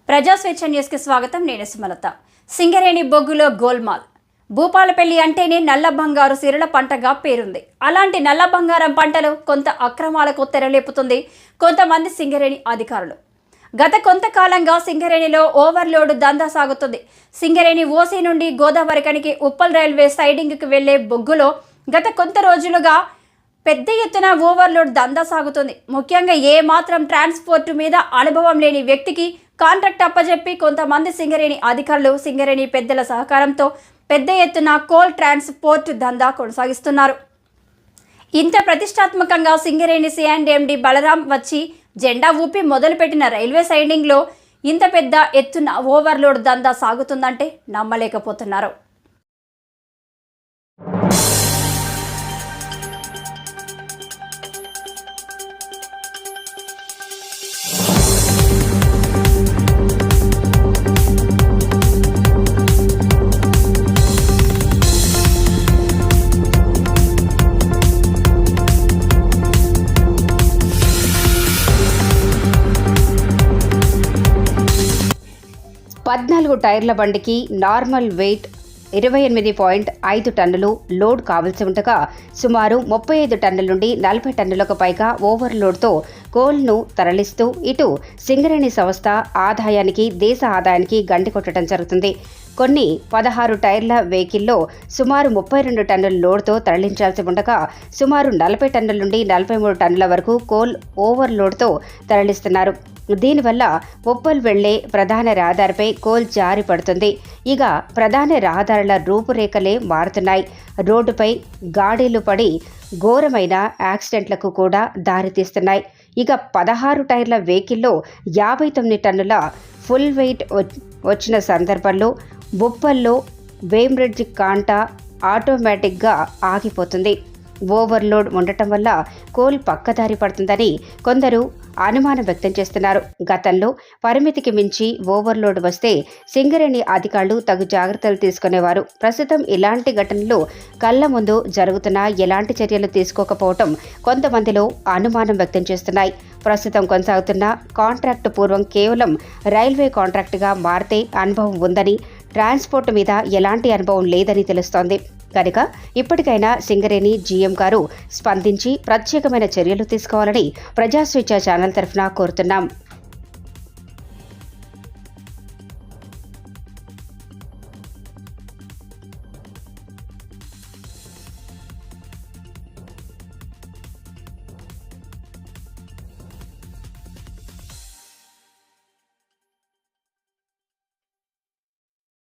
ప్రజాస్వేచ్ఛ న్యూస్కి స్వాగతం. నేను సుమలత. సింగరేణి బొగ్గులో గోల్మాల్. భూపాలపల్లి అంటేనే నల్ల బంగారు సిరుల పంటగా పేరుంది. అలాంటి నల్ల బంగారం పంటలో కొంత అక్రమాలకు తెరలేపుతుంది కొంతమంది సింగరేణి అధికారులు. గత కొంతకాలంగా సింగరేణిలో ఓవర్లోడ్ దందా సాగుతుంది. సింగరేణి ఓసీ నుండి గోదావరికనికి ఉప్పల్ రైల్వే సైడింగ్కి వెళ్లే బొగ్గులో గత కొంత రోజులుగా పెద్ద ఎత్తున ఓవర్లోడ్ దందా సాగుతుంది. ముఖ్యంగా ఏమాత్రం ట్రాన్స్పోర్ట్ మీద అనుభవం లేని వ్యక్తికి కాంట్రాక్ట్ అప్పజెప్పి కొంతమంది సింగరేణి అధికారులు సింగరేణి పెద్దల సహకారంతో పెద్ద ఎత్తున కోల్ ట్రాన్స్పోర్ట్ దందా కొనసాగిస్తున్నారు. ఇంత ప్రతిష్టాత్మకంగా సింగరేణి సిఎండి బలరాం వచ్చి జెండా ఊపి మొదలుపెట్టిన రైల్వే సైడింగ్లో ఇంత పెద్ద ఎత్తున ఓవర్లోడ్ దందా సాగుతుందంటే నమ్మలేకపోతున్నారు. పద్నాలుగు టైర్ల బండికి నార్మల్ వెయిట్ 28.5 టన్నులు లోడ్ కావలసి ఉండగా సుమారు 35 టన్నుల నుండి 40 టన్నులకు పైగా ఓవర్లోడ్తో కోల్ను తరలిస్తూ ఇటు సింగరేణి సంస్థ ఆదాయానికి దేశ ఆదాయానికి గండి కొట్టడం జరుగుతుంది. కొన్ని 16 టైర్ల వెహికల్లో సుమారు 32 టన్నుల లోడ్తో తరలించాల్సి ఉండగా సుమారు 40 టన్నుల నుండి 43 టన్నుల వరకు కోల్ ఓవర్లోడ్తో తరలిస్తున్నారు. దీనివల్ల ఉప్పల్ వెళ్లే ప్రధాన రహదారిపై కోల్ జారి పడుతుంది. ఇక ప్రధాన రహదారుల రూపురేఖలే మారుతున్నాయి. రోడ్డుపై గాడీలు పడి ఘోరమైన యాక్సిడెంట్లకు కూడా దారితీస్తున్నాయి. ఇక 16 టైర్ల వెహికల్లో 59 టన్నుల ఫుల్ వెయిట్ వచ్చిన సందర్భంలో ఉప్పల్లో వేమ్బ్రిడ్జ్ కాంట ఆటోమేటిక్గా ఆగిపోతుంది. ఓవర్లోడ్ ఉండటం వల్ల కోల్ పక్కదారి పడుతుందని కొందరు అనుమానం వ్యక్తం చేస్తున్నారు. గతంలో పరిమితికి మించి ఓవర్లోడ్ వస్తే సింగరేణి అధికారులు తగు జాగ్రత్తలు తీసుకునేవారు. ప్రస్తుతం ఇలాంటి ఘటనలు కళ్ల ముందు జరుగుతున్నా ఎలాంటి చర్యలు తీసుకోకపోవటం కొంతమందిలో అనుమానం వ్యక్తం చేస్తున్నాయి. ప్రస్తుతం కొనసాగుతున్న కాంట్రాక్టు పూర్వం కేవలం రైల్వే కాంట్రాక్టుగా మారితే అనుభవం ఉందని, ట్రాన్స్పోర్ట్ మీద ఎలాంటి అనుభవం లేదని తెలుస్తోంది. కనుక ఇప్పటికైనా సింగరేణి జీఎం గారు స్పందించి ప్రత్యేకమైన చర్యలు తీసుకోవాలని ప్రజాస్వేచ్ఛ ఛానల్ తరఫున కోరుతున్నాం.